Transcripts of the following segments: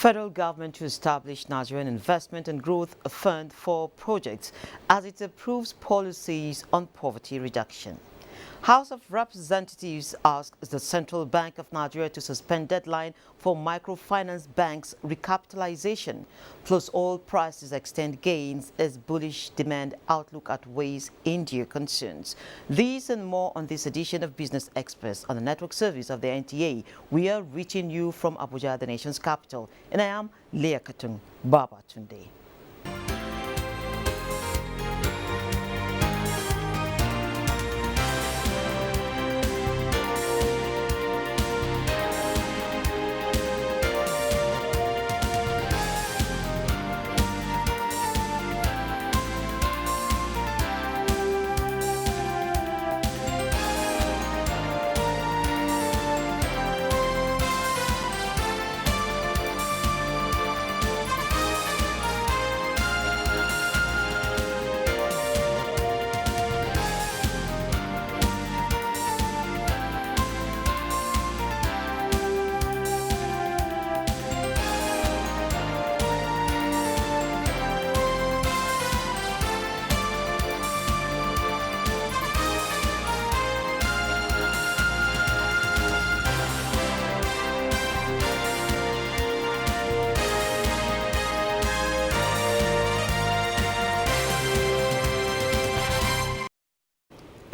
Federal government to establish Nigerian Investment and Growth Fund for projects as it approves policies on poverty reduction. House of Representatives asks the Central Bank of Nigeria to suspend deadline for microfinance banks recapitalization, plus oil prices extend gains as bullish demand outlook outweighs India concerns. These and more on this edition of Business Express on the network service of the NTA. We are reaching you from Abuja, the nation's capital, and I am Leah Katun Babatunde.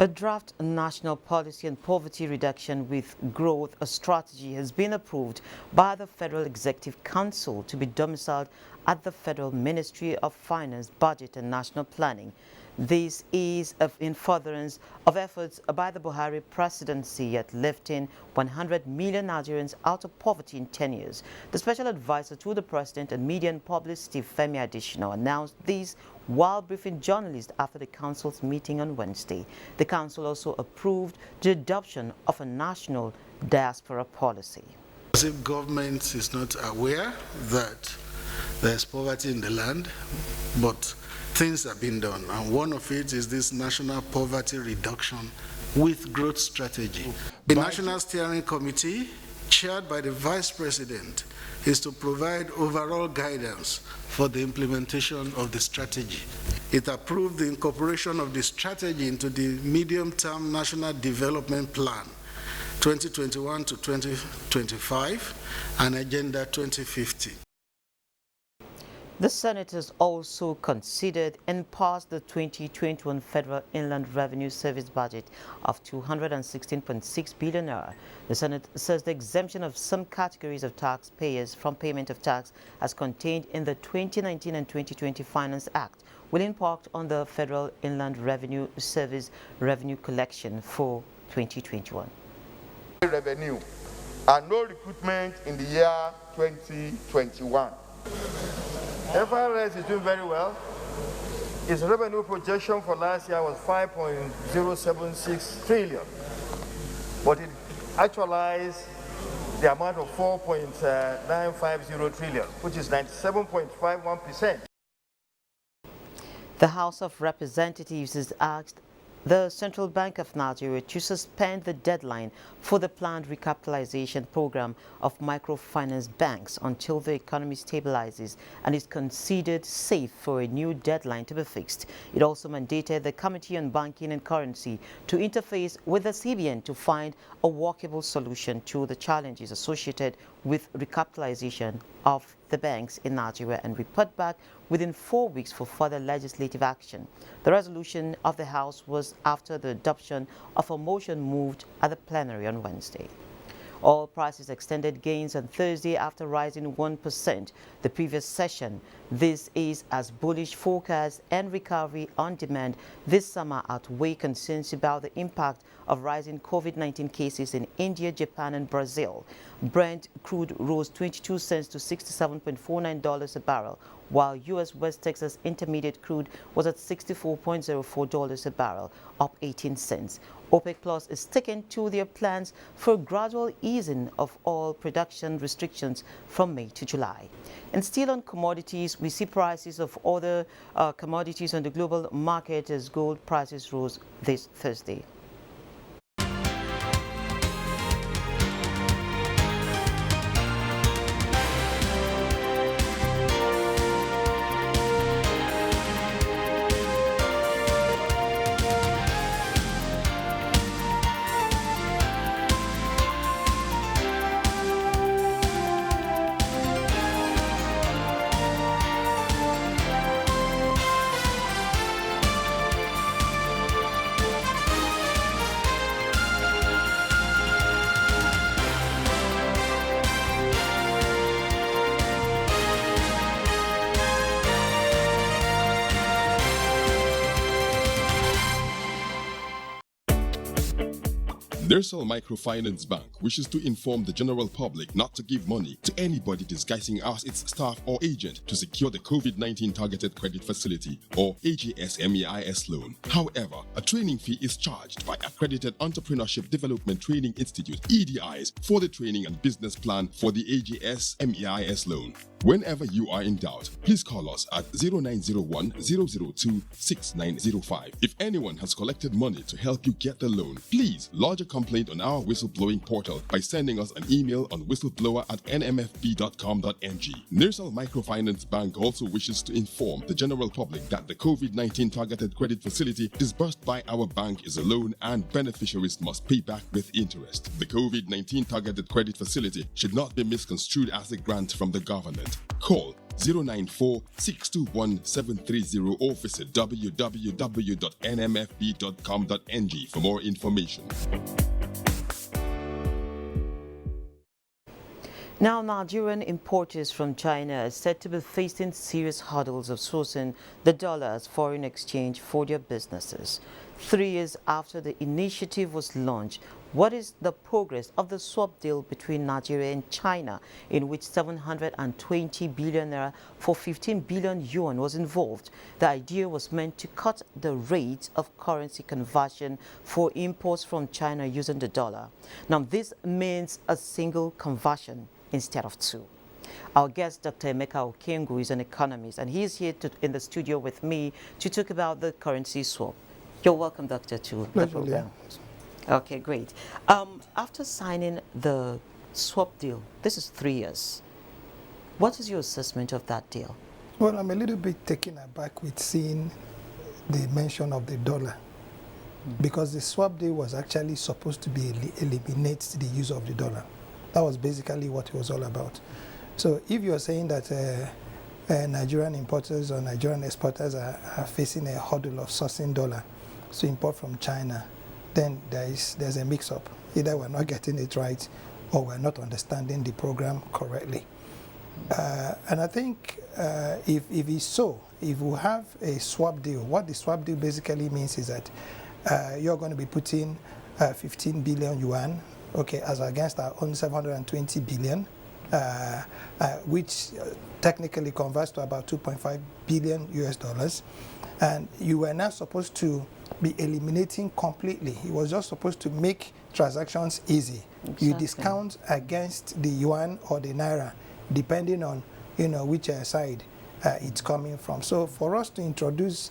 A draft national policy on poverty reduction with growth strategy has been approved by the Federal Executive Council to be domiciled at the Federal Ministry of Finance, Budget and National Planning. This is in furtherance of efforts by the Buhari presidency at lifting 100 million Nigerians out of poverty in 10 years. The special advisor to the president and media and publicity, Femi Adesina, announced this while briefing journalists after the council's meeting on Wednesday. The council also approved the adoption of a national diaspora policy. As if government is not aware that there's poverty in the land, but things have been done, and one of it is this national poverty reduction with growth strategy. The National Steering Committee, chaired by the Vice President, is to provide overall guidance for the implementation of the strategy. It approved the incorporation of the strategy into the medium-term National Development Plan 2021 to 2025 and Agenda 2050. The senators also considered and passed the 2021 Federal Inland Revenue Service budget of 216.6 billion naira. The Senate says the exemption of some categories of taxpayers from payment of tax as contained in the 2019 and 2020 Finance Act will impact on the Federal Inland Revenue Service revenue collection for 2021. Revenue and no recruitment in the year 2021. FRS is doing very well. Its revenue projection for last year was 5.076 trillion, but it actualized the amount of 4.950 trillion, which is 97.51%. The House of Representatives has asked the Central Bank of Nigeria to suspend the deadline for the planned recapitalization program of microfinance banks until the economy stabilizes and is considered safe for a new deadline to be fixed. It also mandated the Committee on Banking and Currency to interface with the CBN to find a workable solution to the challenges associated with recapitalization of the banks in Nigeria and report back within 4 weeks for further legislative action. The resolution of the House was after the adoption of a motion moved at the plenary on Wednesday. Oil prices extended gains on Thursday after rising 1% the previous session. This is as bullish forecasts and recovery on demand this summer outweigh concerns about the impact of rising COVID-19 cases in India, Japan and Brazil. Brent crude rose 22 cents to $67.49 a barrel, while U.S. West Texas Intermediate crude was at $64.04 a barrel, up 18 cents. OPEC Plus is sticking to their plans for gradual easing of oil production restrictions from May to July. And still on commodities, we see prices of other commodities on the global market as gold prices rose this Thursday. Nersal Microfinance Bank wishes to inform the general public not to give money to anybody disguising as its staff or agent to secure the COVID-19 Targeted Credit Facility or AGS-MEIS loan. However, a training fee is charged by Accredited Entrepreneurship Development Training Institute (EDIs) for the training and business plan for the AGS-MEIS loan. Whenever you are in doubt, please call us at 0901 002 6905. If anyone has collected money to help you get the loan, please lodge a complaint on our whistleblowing portal by sending us an email on whistleblower@nmfb.com.ng. Nersal Microfinance Bank also wishes to inform the general public that the COVID-19 Targeted Credit Facility disbursed by our bank is a loan and beneficiaries must pay back with interest. The COVID-19 Targeted Credit Facility should not be misconstrued as a grant from the government. Call 094-621-730 or visit www.nmfb.com.ng for more information. Now, Nigerian importers from China are said to be facing serious hurdles of sourcing the dollar as foreign exchange for their businesses. 3 years after the initiative was launched, what is the progress of the swap deal between Nigeria and China, in which 720 billion naira for 15 billion yuan was involved? The idea was meant to cut the rate of currency conversion for imports from China using the dollar. Now, this means a single conversion instead of two. Our guest, Dr. Emeka Okengu, is an economist, and he is here in the studio with me to talk about the currency swap. You're welcome, Doctor, to the program. Okay, great. After signing the swap deal, this is 3 years. What is your assessment of that deal? Well, I'm a little bit taken aback with seeing the mention of the dollar, because the swap deal was actually supposed to be eliminate the use of the dollar. That was basically what it was all about. So if you're saying that Nigerian importers or Nigerian exporters are facing a hurdle of sourcing dollar to import from China, then there's a mix-up. Either we're not getting it right or we're not understanding the program correctly. And I think if it's so, if we have a swap deal, what the swap deal basically means is that you're going to be putting 15 billion yuan, okay, as against our own 720 billion, which technically converts to about 2.5 billion US dollars. And you were not supposed to be eliminating completely. It was just supposed to make transactions easy. Exactly. You discount against the yuan or the naira, depending on which side it's coming from. So for us to introduce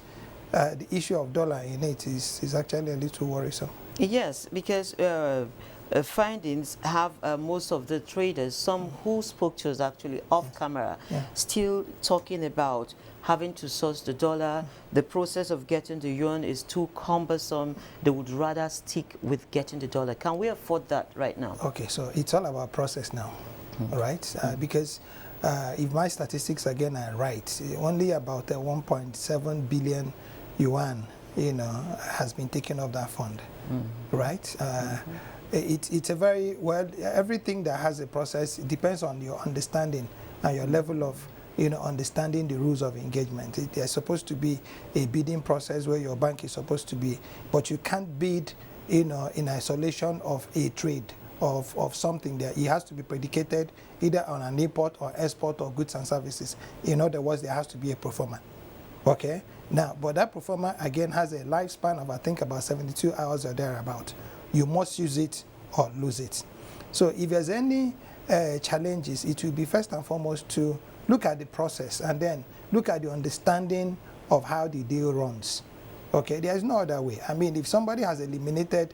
the issue of dollar in it is actually a little worrisome. Yes, because findings have most of the traders, some who spoke to us actually off camera, still talking about having to source the dollar. The process of getting the yuan is too cumbersome. They would rather stick with getting the dollar. Can we afford that right now? Okay, so it's all about process now, right? Because if my statistics again are right, only about 1.7 billion yuan, has been taken off that fund, right? It's a very, well, everything that has a process, it depends on your understanding and your level of understanding the rules of engagement. There's supposed to be a bidding process where your bank is supposed to be, but you can't bid in isolation of a trade of something there. It has to be predicated either on an import or export of goods and services. In other words, there has to be a pro forma. Okay? Now, but that pro forma again has a lifespan of I think about 72 hours or thereabout. You must use it or lose it. So if there's any challenges, it will be first and foremost to look at the process and then look at the understanding of how the deal runs. Okay, there's no other way. I mean, if somebody has eliminated,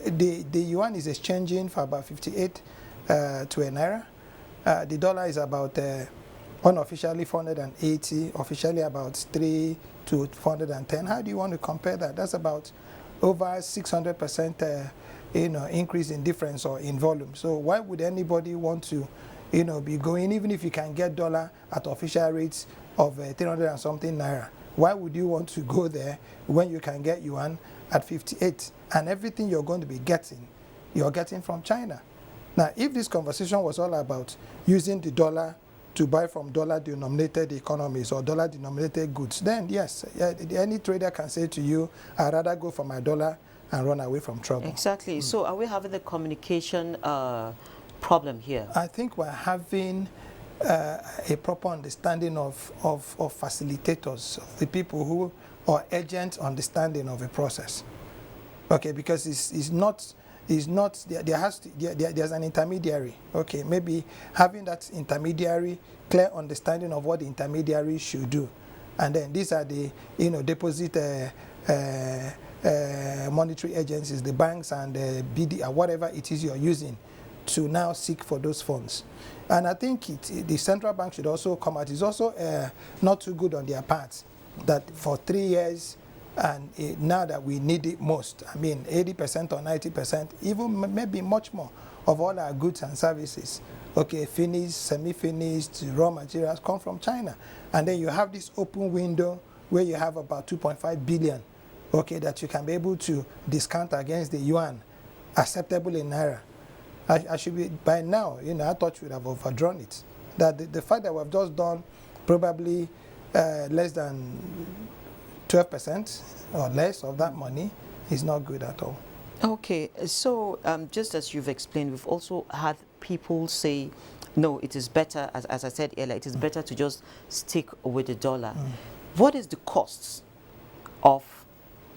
the yuan is exchanging for about 58 to a naira. The dollar is about unofficially 480, officially about 3 to 410. How do you want to compare that? That's about over 600% increase in difference or in volume. So why would anybody want to be going, even if you can get dollar at official rates of 300 and something naira, why would you want to go there when you can get yuan at 58 and everything you're going to be getting, you're getting from China? Now, if this conversation was all about using the dollar to buy from dollar-denominated economies or dollar-denominated goods, then yes, any trader can say to you, I'd rather go for my dollar and run away from trouble. Exactly. So are we having the communication problem here? I think we're having a proper understanding of facilitators, the people who are agent understanding of a process. Okay, because it's not there's an intermediary. Okay, maybe having that intermediary clear understanding of what the intermediary should do, and then these are the deposit monetary agencies, the banks and the BD or whatever it is you're using to now seek for those funds. And I think the central bank should also come out. It's also not too good on their part that for 3 years, and now that we need it most, I mean 80% or 90%, even maybe much more of all our goods and services, okay, finished, semi-finished, raw materials come from China. And then you have this open window where you have about 2.5 billion, okay, that you can be able to discount against the yuan, acceptable in Naira. I should be, by now, I thought we would have overdrawn it. That the fact that we've just done probably less than 12% or less of that money is not good at all. Okay, so just as you've explained, we've also had people say, no, it is better, as I said earlier, it is better to just stick with the dollar. What is the costs of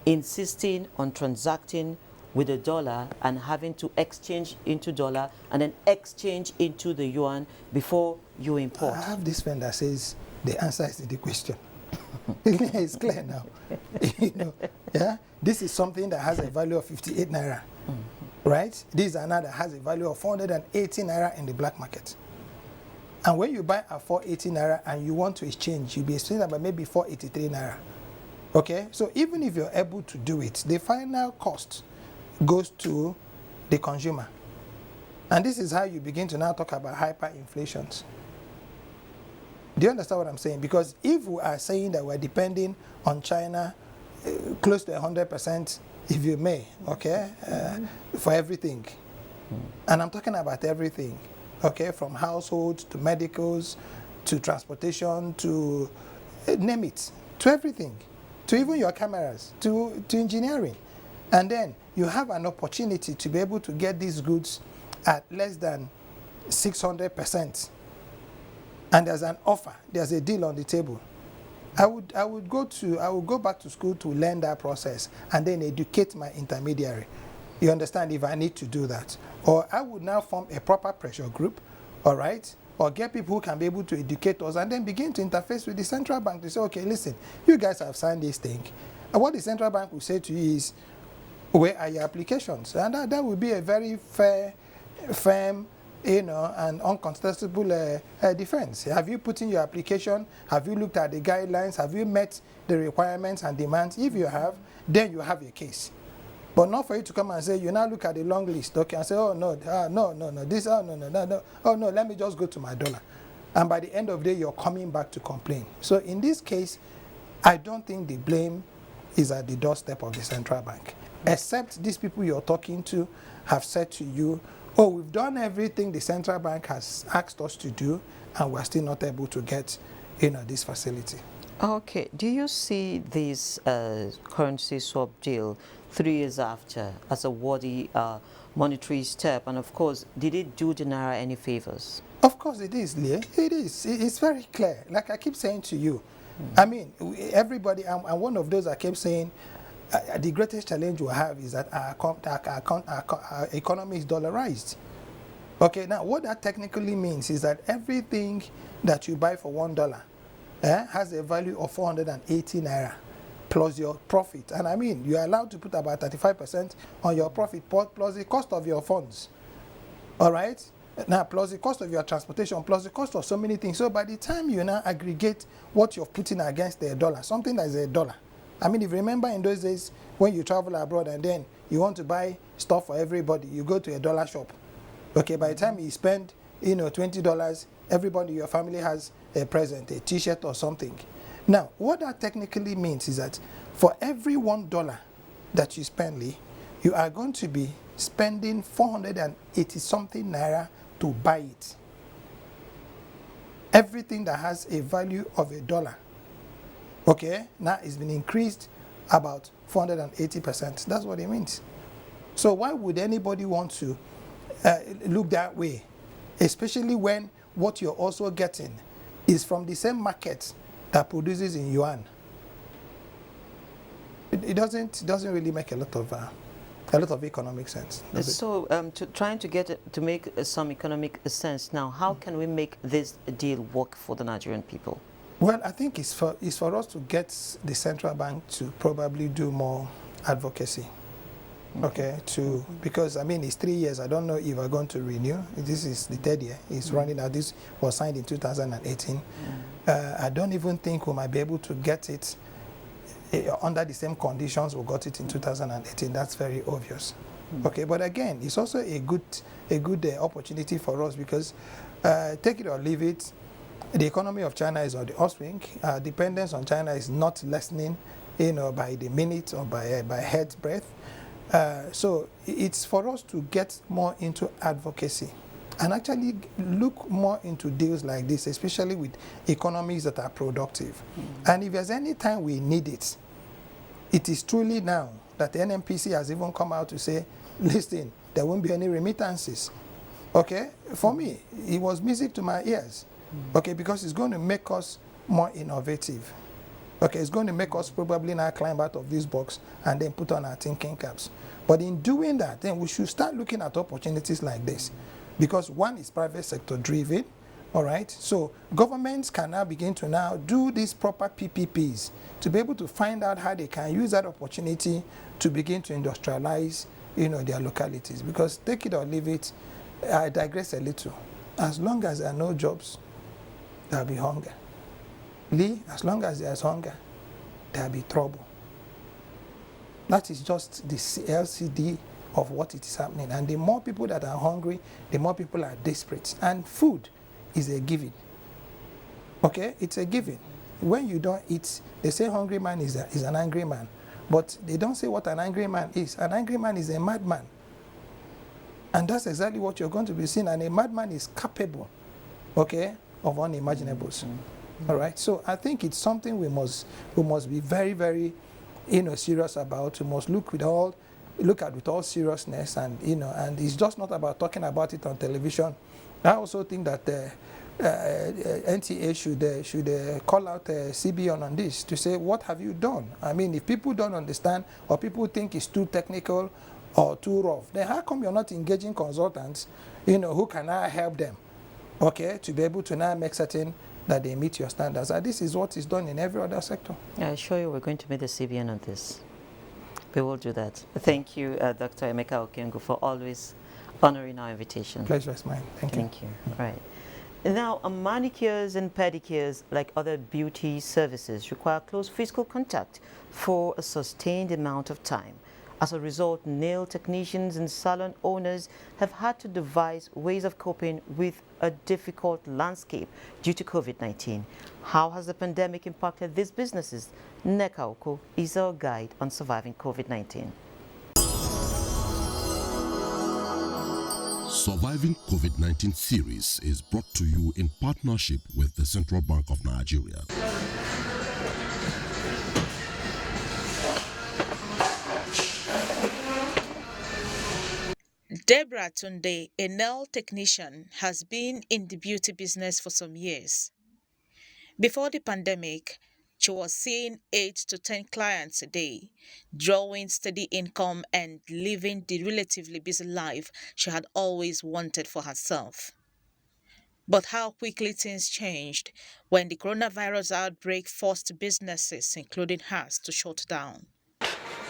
insisting on transacting with the dollar and having to exchange into dollar and then exchange into the yuan before you import? I have this friend that says the answer is in the question. It's clear now. Yeah, this is something that has a value of 58 naira, right? This is another that has a value of 480 naira in the black market. And when you buy at 480 naira and you want to exchange, you'll be exchanging by maybe 483 naira. Okay, so even if you're able to do it, the final cost goes to the consumer. And this is how you begin to now talk about hyperinflations. Do you understand what I'm saying? Because if we are saying that we're depending on China close to 100%, if you may, okay, for everything. And I'm talking about everything, okay, from households to medicals to transportation to name it, to everything, to even your cameras, to engineering. And then you have an opportunity to be able to get these goods at less than 600%. And there's an offer, there's a deal on the table. I would go back to school to learn that process and then educate my intermediary. You understand, if I need to do that. Or I would now form a proper pressure group, all right? Or get people who can be able to educate us and then begin to interface with the central bank to say, okay, listen, you guys have signed this thing. And what the central bank will say to you is, where are your applications? And that would be a very fair, firm, and uncontestable defense. Have you put in your application? Have you looked at the guidelines? Have you met the requirements and demands? If you have, then you have a case. But not for you to come and say, you now look at the long list, okay, and say, oh no, this, oh no, let me just go to my dollar. And by the end of the day, you're coming back to complain. So in this case, I don't think the blame is at the doorstep of the central bank. Except these people you're talking to have said to you, oh, we've done everything the central bank has asked us to do, and we're still not able to get, this facility. Okay. Do you see this currency swap deal 3 years after as a worthy monetary step? And of course, did it do the Naira any favors? Of course it is, Leah. It is. It's very clear. Like I keep saying to you, I mean, everybody, I'm one of those that kept saying, the greatest challenge we have is that our economy is dollarized. Okay, now what that technically means is that everything that you buy for $1 has a value of 480 naira plus your profit. And I mean, you're allowed to put about 35% on your profit plus the cost of your funds. All right? Now, plus the cost of your transportation, plus the cost of so many things. So by the time you now aggregate what you're putting against the dollar, something that is $1. I mean, if you remember in those days when you travel abroad and then you want to buy stuff for everybody, you go to a dollar shop. Okay, by the time you spend, $20, everybody in your family has a present, a t-shirt or something. Now, what that technically means is that for every $1 that you spend, Lee, you are going to be spending 480 something naira to buy it. everything that has a value of $1, okay, now it's been increased about 480%. That's what it means. So why would anybody want to look that way, especially when what you're also getting is from the same market that produces in yuan? It doesn't really make a lot of economic sense. So, trying to get to make some economic sense now, how can we make this deal work for the Nigerian people? Well, I think it's for us to get the central bank to probably do more advocacy. Okay, because I mean it's 3 years. I don't know if we're going to renew. This is the third year. It's running out. This was signed in 2018. I don't even think we might be able to get it under the same conditions we got it in 2018. That's very obvious. Okay, but again, it's also a good opportunity for us because take it or leave it, the economy of China is on the upswing. Dependence on China is not lessening, by the minute or by head's breadth. So it's for us to get more into advocacy and actually look more into deals like this, especially with economies that are productive. And if there's any time we need it, it is truly now that the NMPC has even come out to say, listen, there won't be any remittances. Okay? For me, it was music to my ears. Okay, because it's going to make us more innovative. Okay, it's going to make us probably now climb out of this box and then put on our thinking caps. But in doing that, then we should start looking at opportunities like this. Because one is private sector driven, all right? So governments can now begin to now do these proper PPPs to be able to find out how they can use that opportunity to begin to industrialize, their localities. Because take it or leave it, I digress a little. As long as there are no jobs, there'll be hunger. Lee, as long as there's hunger, there'll be trouble. That is just the LCD of what is happening. And the more people that are hungry, the more people are desperate. And food is a given. Okay? It's a given. When you don't eat, they say hungry man is an angry man. But they don't say what an angry man is. An angry man is a madman. And that's exactly what you're going to be seeing. And a madman is capable, okay, of unimagiнаbles. All right? So I think it's something we must be very, very serious about. We must look at with all seriousness, and and it's just not about talking about it on television. I also think that NTA should call out CBN on this to say, what have you done? I mean, if people don't understand or people think it's too technical or too rough, then how come you're not engaging consultants, who can now help them, okay, to be able to now make certain that they meet your standards? And this is what is done in every other sector. I assure you we're going to meet the CBN on this. We will do that. Thank you, Dr. Emeka Okengu, for always honoring our invitation. Pleasure is mine. Thank you. Thank you. Right. Now, manicures and pedicures, like other beauty services, require close physical contact for a sustained amount of time. As a result, nail technicians and salon owners have had to devise ways of coping with a difficult landscape due to COVID-19. How has the pandemic impacted these businesses? Nneka Oko is our guide on surviving COVID-19. Surviving COVID-19 series is brought to you in partnership with the Central Bank of Nigeria. Deborah Tunde, a nail technician, has been in the beauty business for some years. Before the pandemic, she was seeing 8 to 10 clients a day, drawing steady income and living the relatively busy life she had always wanted for herself. But how quickly things changed when the coronavirus outbreak forced businesses, including hers, to shut down.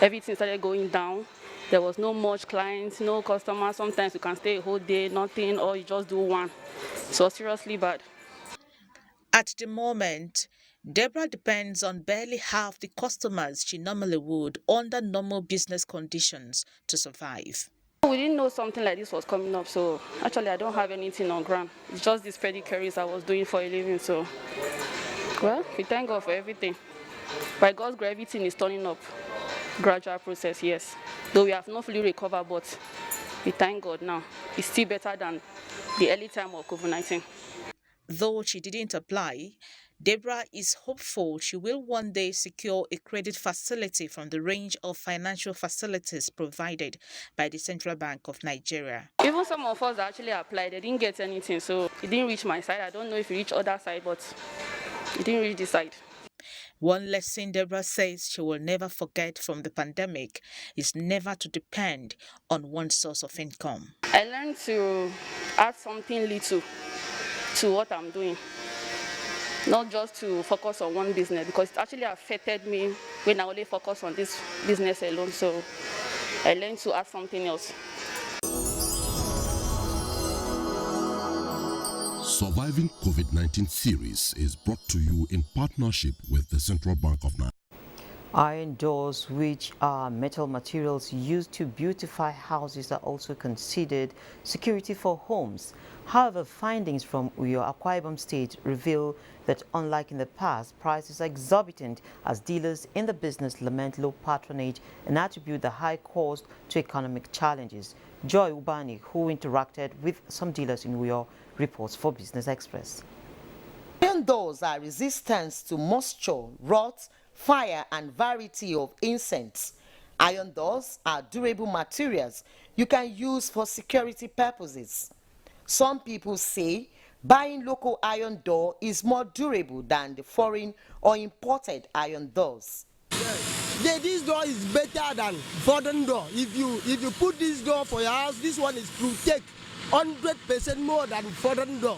Everything started going down. There was no much clients, no customers. Sometimes you can stay a whole day, nothing, or you just do one. So seriously bad. At the moment, Deborah depends on barely half the customers she normally would under normal business conditions to survive. We didn't know something like this was coming up, so actually I don't have anything on ground. It's just these pedicures I was doing for a living, so well, we thank God for everything. By God's grace, everything is turning up. Gradual process, yes. Though we have not fully recovered, but we thank God now. It's still better than the early time of COVID-19. though she didn't apply, Deborah is hopeful she will one day secure a credit facility from the range of financial facilities provided by the Central Bank of Nigeria. Even some of us that actually applied, they didn't get anything, so it didn't reach my side. I don't know if it reached other side, but it didn't reach this side. One lesson Deborah says she will never forget from the pandemic is never to depend on one source of income. I learned to add something little to what I'm doing, not just to focus on one business, because it actually affected me when I only focus on this business alone. So I learned to add something else. Surviving COVID-19 series is brought to you in partnership with the Central Bank of Nigeria. Iron doors, which are metal materials used to beautify houses, are also considered security for homes. However, findings from Uyo Akwa Ibom State reveal that unlike in the past, prices are exorbitant as dealers in the business lament low patronage and attribute the high cost to economic challenges. Joy Ubani, who interacted with some dealers in Uyo, reports for Business Express. Iron doors are resistant to moisture, rot, fire and variety of insects. Iron doors are durable materials you can use for security purposes. Some people say buying local iron door is more durable than the foreign or imported iron doors. This door is better than foreign door. If you put this door for your house, this one is protect 100% more than foreign door.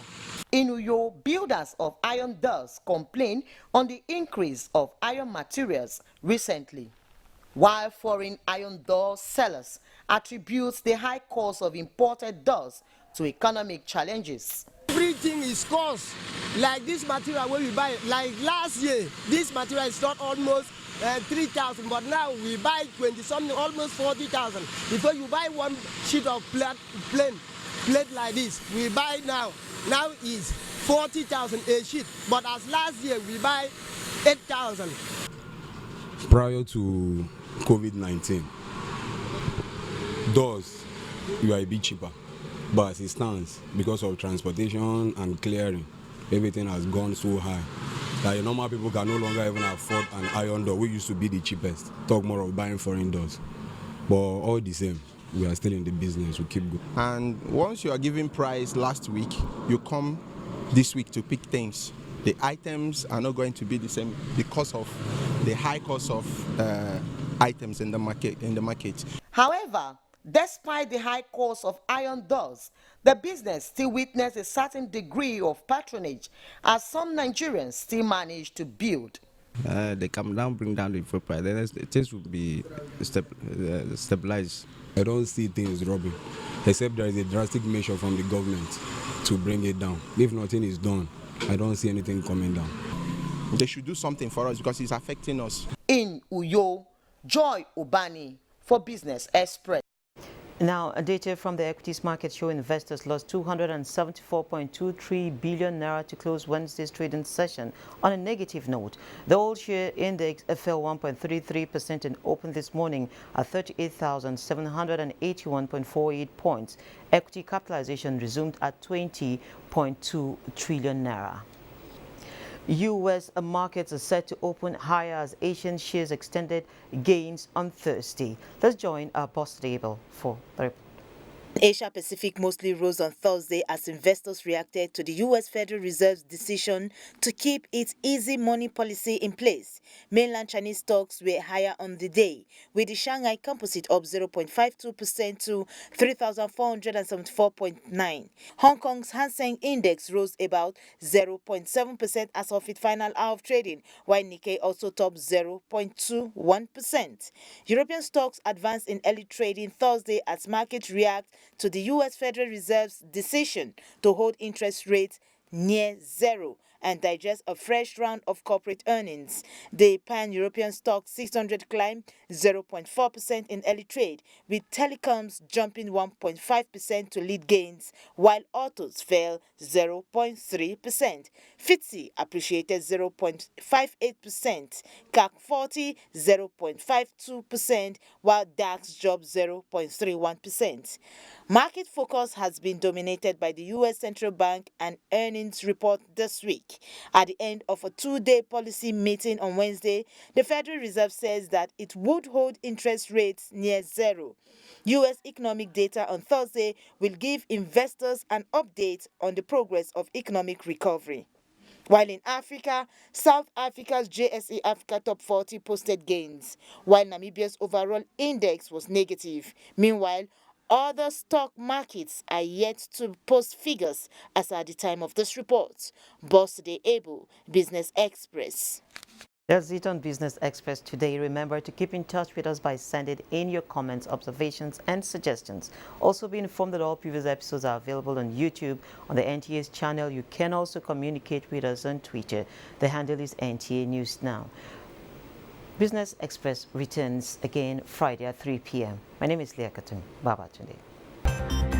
In Uyo, builders of iron doors complain on the increase of iron materials recently, while foreign iron door sellers attribute the high cost of imported doors to economic challenges. Everything is cost. Like this material when we buy, like last year, this material is not almost 3,000, but now we buy 20-something, almost 40,000. Before you buy one sheet of plate like this, we buy now is 40,000 a sheet, but as last year we buy 8,000. Prior to COVID-19, doors were a bit cheaper, but as it stands, because of transportation and clearing, everything has gone so high that normal people can no longer even afford an iron door, which used to be the cheapest. Talk more of buying foreign doors, but all the same, we are still in the business, we keep going. And once you are given price last week, you come this week to pick things. The items are not going to be the same because of the high cost of items in the market. However, despite the high cost of iron doors, the business still witnessed a certain degree of patronage as some Nigerians still manage to build. They come down, bring down the price, then things will be stabilized. I don't see things dropping, except there is a drastic measure from the government to bring it down. If nothing is done, I don't see anything coming down. They should do something for us because it's affecting us. In Uyo, Joy Ubani for Business Express. Now, data from the equities market show investors lost 274.23 billion naira to close Wednesday's trading session. On a negative note, the all-share index fell 1.33% and opened this morning at 38,781.48 points. Equity capitalization resumed at 20.2 trillion naira. U.S. markets are set to open higher as Asian shares extended gains on Thursday. Let's join our boss Abel for the report. Asia Pacific mostly rose on Thursday as investors reacted to the U.S. Federal Reserve's decision to keep its easy money policy in place. Mainland Chinese stocks were higher on the day, with the Shanghai Composite up 0.52% to 3,474.9. Hong Kong's Hang Seng Index rose about 0.7% as of its final hour of trading, while Nikkei also topped 0.21%. European stocks advanced in early trading Thursday as markets react to the U.S. Federal Reserve's decision to hold interest rates near zero and digest a fresh round of corporate earnings. The pan-European stock 600 climbed 0.4% in early trade, with telecoms jumping 1.5% to lead gains, while autos fell 0.3%. FTSE appreciated 0.58%, CAC 40 0.52%, while DAX dropped 0.31%. Market focus has been dominated by the U.S. Central Bank and earnings report this week. At the end of a two-day policy meeting on Wednesday, the Federal Reserve says that it would hold interest rates near zero. U.S. economic data on Thursday will give investors an update on the progress of economic recovery. While in Africa, South Africa's JSE Africa Top 40 posted gains, while Namibia's overall index was negative. Meanwhile, other stock markets are yet to post figures as at the time of this report. Boss Today Able, Business Express. That's it on Business Express today. Remember to keep in touch with us by sending in your comments, observations, and suggestions. Also be informed that all previous episodes are available on YouTube on the NTA's channel. You can also communicate with us on Twitter. The handle is NTA News Now. Business Express returns again Friday at 3 p.m. My name is Leah Katun. Baba Tunde.